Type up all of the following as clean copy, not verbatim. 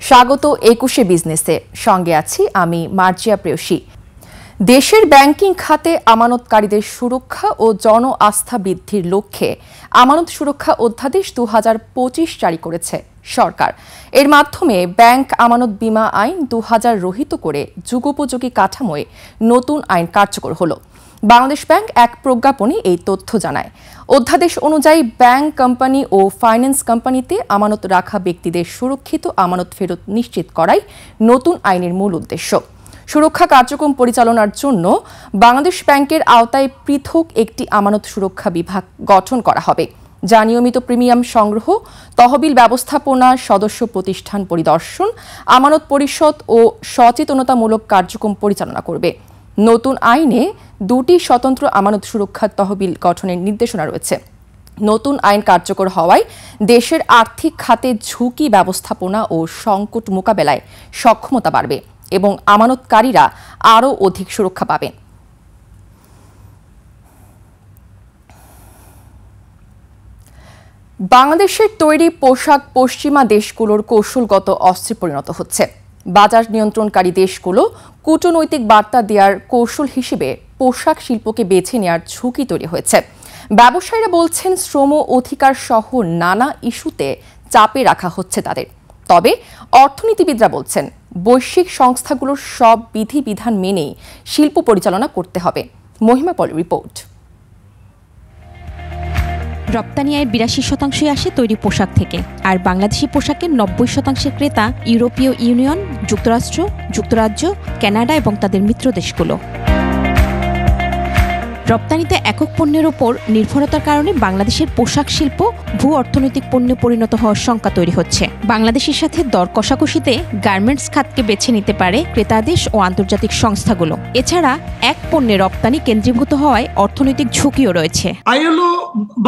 স্বাগত ২১শে বিজনেসে, সঙ্গে আছি আমি মার্জিয়া প্রেয়সী। দেশের ব্যাংকিং খাতে আমানতকারীদের সুরক্ষা ও জন আস্থা বৃদ্ধির লক্ষ্যে আমানত সুরক্ষা অধ্যাদেশ ২০২৫ জারি করেছে সরকার। এর মাধ্যমে ব্যাংক আমানত বীমা আইন ২০০০ রহিত করে যুগোপযোগী কাঠামোয় নতুন আইন কার্যকর হলো। বাংলাদেশ ব্যাংক এক প্রজ্ঞাপনে এই তথ্য জানায়। অধ্যাদেশ অনুযায়ী ব্যাংক, কোম্পানি ও ফাইন্যান্স কোম্পানিতে আমানত রাখা ব্যক্তিদের সুরক্ষিত আমানত ফেরত নিশ্চিত করাই নতুন আইনের মূল উদ্দেশ্য। সুরক্ষা কার্যক্রম পরিচালনার জন্য বাংলাদেশ ব্যাংকের আওতায় পৃথক একটি আমানত সুরক্ষা বিভাগ গঠন করা হবে, যা নিয়মিত প্রিমিয়াম সংগ্রহ, তহবিল ব্যবস্থাপনা, সদস্য প্রতিষ্ঠান পরিদর্শন, আমানত পরিশোধ ও সচেতনতামূলক কার্যক্রম পরিচালনা করবে। নতুন আইনে দুটি স্বতন্ত্র আমানত সুরক্ষা তহবিল গঠনের নির্দেশনা রয়েছে। নতুন আইন কার্যকর হওয়ায় দেশের আর্থিক খাতে ঝুঁকি ব্যবস্থাপনা ও সংকট মোকাবেলায় সক্ষমতা বাড়বে এবং আমানতকারীরা আরও অধিক সুরক্ষা পাবেন। বাংলাদেশের তৈরি পোশাক পশ্চিমা দেশগুলোর কৌশলগত অস্ত্রে পরিণত হচ্ছে। বাজার নিয়ন্ত্রণকারী দেশগুলো কূটনৈতিক বার্তা দেওয়ার কৌশল হিসেবে পোশাক শিল্পকে বেছে নেওয়ার ঝুঁকি তৈরি হয়েছে। ব্যবসায়ীরা বলছেন, শ্রম অধিকার সহ নানা ইস্যুতে চাপে রাখা হচ্ছে তাদের। তবে অর্থনীতিবিদরা বলছেন, বৈশ্বিক সংস্থাগুলোর সব বিধিবিধান মেনেই শিল্প পরিচালনা করতে হবে। মহিমা পল রিপোর্ট। রপ্তানি আয়ের ৮২% আসে তৈরি পোশাক থেকে, আর বাংলাদেশি পোশাকের ৯০% ক্রেতা ইউরোপীয় ইউনিয়ন, যুক্তরাষ্ট্র, যুক্তরাজ্য, কানাডা এবং তাদের মিত্র দেশগুলো। রপ্তানিতে একক পণ্যের ওপর নির্ভরতার কারণে বাংলাদেশের পোশাক শিল্প ভূ অর্থনৈতিক পণ্যে পরিণত হওয়ার শঙ্কা তৈরি হচ্ছে। বাংলাদেশের সাথে দর কষাকষিতে গার্মেন্টস খাতকে বেছে নিতে পারে ক্রেতা দেশ ও আন্তর্জাতিক সংস্থাগুলো। এছাড়া এক পণ্যে রপ্তানি কেন্দ্রীভূত হওয়ায় অর্থনৈতিক ঝুঁকিও রয়েছে। আইএলও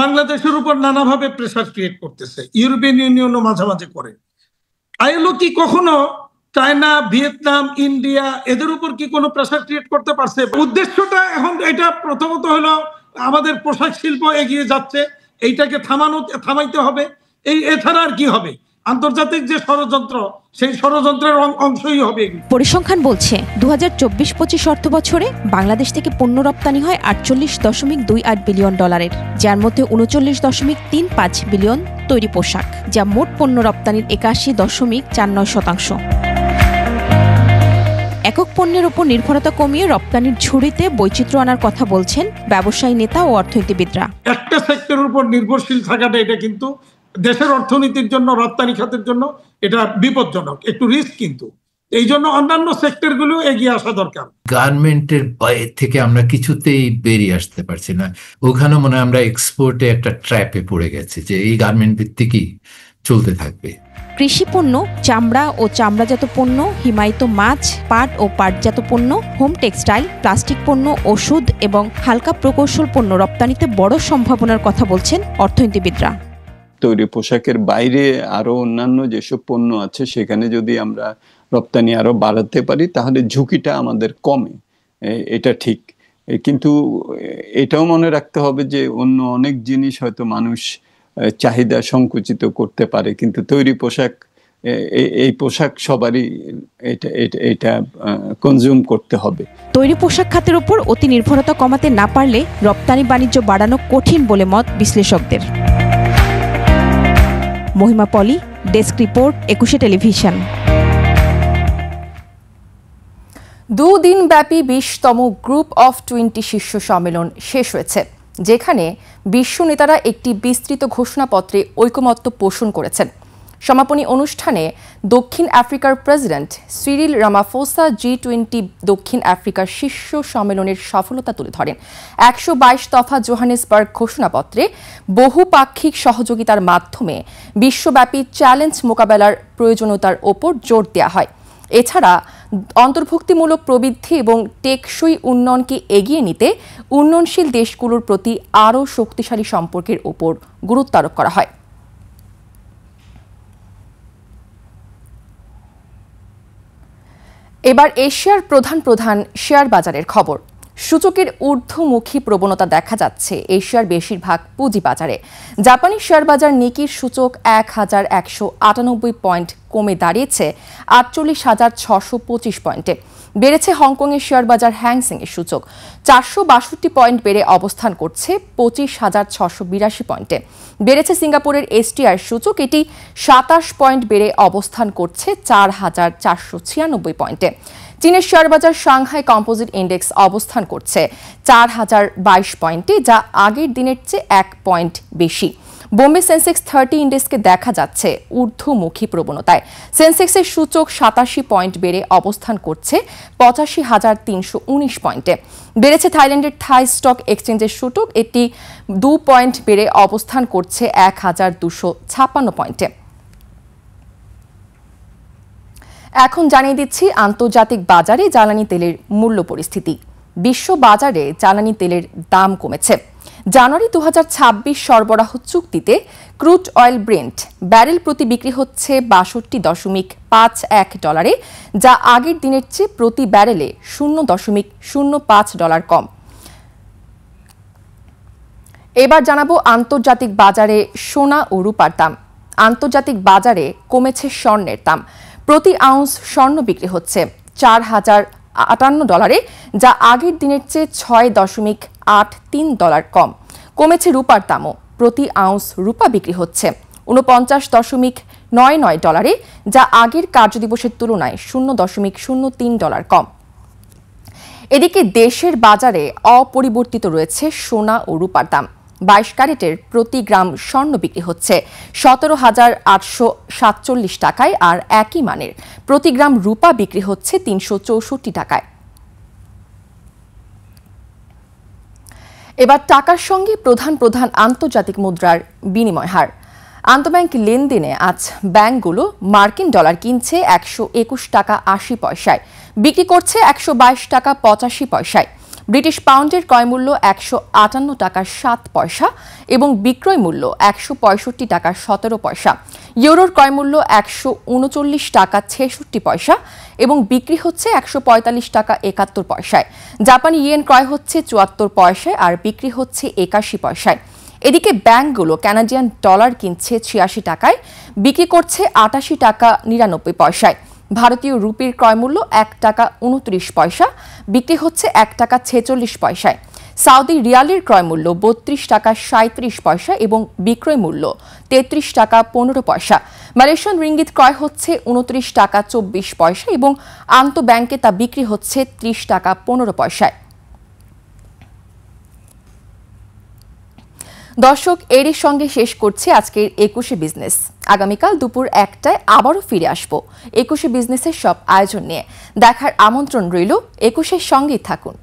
বাংলাদেশের উপর নানাভাবে প্রেসার ক্রিয়েট করতেছে, ইউরোপিয়ান ইউনিয়নও মাঝামাঝি করে। আইএলও কি কখনো চায়না, ভিয়েতনাম, ইন্ডিয়া এদের উপর কি কোনো প্রেসার ক্রিয়েট করতে পারছে? উদ্দেশ্যটা এখন এটা প্রথমত হলো আমাদের পোশাক শিল্প এগিয়ে যাচ্ছে, এইটাকে থামাইতে হবে। এছাড়া আর কি হবে? আন্তর্জাতিক যে ষড়যন্ত্র, সেই ষড়যন্ত্রের অংশই হবে। পরিসংখ্যান বলছে ২০২৪-২৫ অর্থ বছরে বাংলাদেশ থেকে পণ্য রপ্তানি হয় $৪৮.28 বিলিয়ন, যার মধ্যে ৩৯.৩৫ বিলিয়ন তৈরি পোশাক, যা মোট পণ্য রপ্তানির ৮১.৪৯%। একক পণ্যের ওপর নির্ভরতা কমিয়ে রপ্তানির ঝুড়িতে বৈচিত্র্য আনার কথা বলছেন ব্যবসায়ী নেতা ও অর্থনীতিবিদরা। একটা সেক্টরের উপর নির্ভরশীল থাকাটা এটা কিন্তু দেশের অর্থনীতির জন্য, রপ্তানি খাতের জন্য এটা বিপজ্জনক, একটু রিস্ক। কিন্তু এই জন্য অন্যান্য সেক্টরগুলো এগিয়ে আসা দরকার। গার্মেন্টের বাইরে থেকে আমরা কিছুতেই বেরিয়ে আসতে পারছি না। ওখানে মনে হয় আমরা এক্সপোর্টে একটা ট্র্যাপে পড়ে গেছি যে এই গার্মেন্ট ভিত্তিকই চলতে থাকবে। কৃষি পণ্য, চামড়া ও চামড়াজাত পণ্য, হিমায়িত মাছ, পাট ও পাটজাত পণ্য, হোম টেক্সটাইল, প্লাস্টিক পণ্য, ওষুধ এবং হালকা প্রকৌশল পণ্য রপ্তানিতে বড় সম্ভাবনার কথা বলছেন অর্থনীতিবিদরা। তৈরি পোশাকের বাইরে আরো অন্যান্য যেসব পণ্য আছে সেখানে যদি আমরা রপ্তানি আরো বাড়াতে পারি তাহলে ঝুঁকিটা আমাদের কমে, এটা ঠিক। কিন্তু এটাও মনে রাখতে হবে যে অন্য অনেক জিনিস হয়তো মানুষ চাহিদা সংকুচিত করতে পারে, কিন্তু তৈরি পোশাক, এই পোশাক সবারই এটা কনজিউম করতে হবে। তৈরি পোশাক খাতের উপর অতি নির্ভরতা কমাতে না পারলে রপ্তানি বাণিজ্য বাড়ানো কঠিন বলে মত বিশ্লেষকদের। মহিমা পলি, ডেস্ক রিপোর্ট, ২১শে টেলিভিশন। দুদিনব্যাপী ২০তম গ্রুপ অফ 20 শীর্ষ সম্মেলন শেষ হয়েছে, যেখানে বিশ্ব নেতারা একটি বিস্তৃত ঘোষণাপত্রে ঐকমত্য পোষণ করেছেন। সমাপনী অনুষ্ঠানে দক্ষিণ আফ্রিকার প্রেসিডেন্ট সিরিল রামাফোসা G20 দক্ষিণ আফ্রিকার শীর্ষ সম্মেলনের সফলতা তুলে ধরেন। ১২২ দফা জোহানেসবার্গ ঘোষণাপত্রে বহুপাক্ষিক সহযোগিতার মাধ্যমে বিশ্বব্যাপী চ্যালেঞ্জ মোকাবেলার প্রয়োজনীয়তার ওপর জোর দেওয়া হয়। এছাড়া অন্তর্ভুক্তিমূলক প্রবৃদ্ধি এবং টেকসই উন্নয়নকে এগিয়ে নিতে উন্নয়নশীল দেশগুলোর প্রতি আরও শক্তিশালী সম্পর্কের ওপর গুরুত্ব আরোপ করা হয়। এবার এশিয়ার প্রধান শেয়ার বাজারের খবর। সূচকের ঊর্ধ্বমুখী প্রবণতা দেখা যাচ্ছে এশিয়ার বেশিরভাগ পুঁজিবাজারে। জাপানি শেয়ার বাজার নিকির সূচক 1198 পয়েন্ট কমে দাঁড়িয়েছে 48,625 পয়েন্টে। বেড়েছে হংকংয়ের শেয়ার বাজার হ্যাংসেং এর সূচক 462 পয়েন্ট বেড়ে অবস্থান করছে 25,682 পয়েন্টে। বেড়েছে সিঙ্গাপুরের এসটিআর সূচক, এটি 27 পয়েন্ট বেড়ে অবস্থান করছে 4,496 পয়েন্টে। চীনের শেয়ার বাজার সাংহাই কম্পোজিট ইন্ডেক্স অবস্থান করছে 4,022 পয়েন্টে, যা আগের দিনের চেয়ে 1 পয়েন্ট বেশি। বোম্বে সেন্সেক্স 30 ইন্ডেক্সকে দেখা যাচ্ছে ঊর্ধ্বমুখী প্রবণতায়। সেন্সেক্সের সূচক 87 পয়েন্ট বেড়ে অবস্থান করছে 85,319 পয়েন্টে। বেড়েছে থাইল্যান্ডের থাই স্টক এক্সচেঞ্জের সূচক, এটি 2 পয়েন্ট বেড়ে অবস্থান করছে 1,256 পয়েন্টে। এখন জানিয়ে দিচ্ছি আন্তর্জাতিক বাজারে জ্বালানি তেলের মূল্য পরিস্থিতি। বিশ্ব বাজারে জ্বালানি তেলের দাম কমেছে। জানুয়ারি 2026 সরবরাহ চুক্তিতে ক্রুড অয়েল ব্রেন্ট ব্যারেল প্রতি বিক্রি হচ্ছে 62.51 ডলারে, যা আগের দিনের চেয়ে প্রতি ব্যারেলে 0.05 ডলার কম। এবার জানাবো আন্তর্জাতিক বাজারে সোনা ও রূপার দাম। আন্তর্জাতিক বাজারে কমেছে স্বর্ণের দাম। প্রতি আউন্স স্বর্ণ বিক্রি হচ্ছে 4,058 ডলারে, যা আগের দিনের চেয়ে 6.83 ডলার কম। কমেছে রূপার দামও। প্রতি আউন্স রূপা বিক্রি হচ্ছে 49.99 ডলারে, যা আগের কার্যদিবসের তুলনায় 0.03 ডলার কম। এদিকে দেশের বাজারে অপরিবর্তিত রয়েছে সোনা ও রূপার দাম। 22 ক্যারেটের প্রতি গ্রাম স্বর্ণ বিক্রি হচ্ছে 17,847 টাকায়, আর একই মানের প্রতি গ্রাম রূপা বিক্রি হচ্ছে 364 টাকায়। এবার টাকার সঙ্গে প্রধান আন্তর্জাতিক মুদ্রার বিনিময় হার। আন্তঃব্যাংক লেনদেনে আজ ব্যাংকগুলো মার্কিন ডলার কিনছে 121 টাকা 80 পয়সায়, বিক্রি করছে 122 টাকা 85 পয়সায়। ব্রিটিশ পাউন্ডের ক্রয়মূল্য 158 টাকা 7 পয়সা এবং বিক্রয় মূল্য 165 টাকা 17 পয়সা। ইউরোর ক্রয়মূল্য 139 টাকা 66 পয়সা এবং বিক্রি হচ্ছে 145 টাকা 71 পয়সায়। জাপানি ইয়েন ক্রয় হচ্ছে 74 পয়সায় আর বিক্রি হচ্ছে 81 পয়সায়। এদিকে ব্যাংকগুলো কানাডিয়ান ডলার কিনছে 86 টাকায়, বিক্রি করছে 88 টাকা 99 পয়সায়। ভারতীয় রুপির ক্রয়মূল্য 1 টাকা 29 পয়সা, বিক্রি হচ্ছে 1 টাকা 46 পয়সায়। সৌদি রিয়ালের ক্রয়মূল্য 32 টাকা 37 পয়সা এবং বিক্রয় মূল্য 33 টাকা 15 পয়সা। মালয়েশিয়ান রিঙ্গিত ক্রয় হচ্ছে 29 টাকা 24 পয়সা এবং আন্তঃব্যাংকে তা বিক্রি হচ্ছে 30 টাকা 15 পয়সায়। দর্শক, এরই সঙ্গে শেষ করছি আজকের 21শে বিজনেস। আগামীকাল দুপুর 1টায় আবারও ফিরে আসবো 21শে বিজনেসের সব আয়োজন নিয়ে। দেখার আমন্ত্রণ রইল। 21শের সঙ্গেই থাকুন।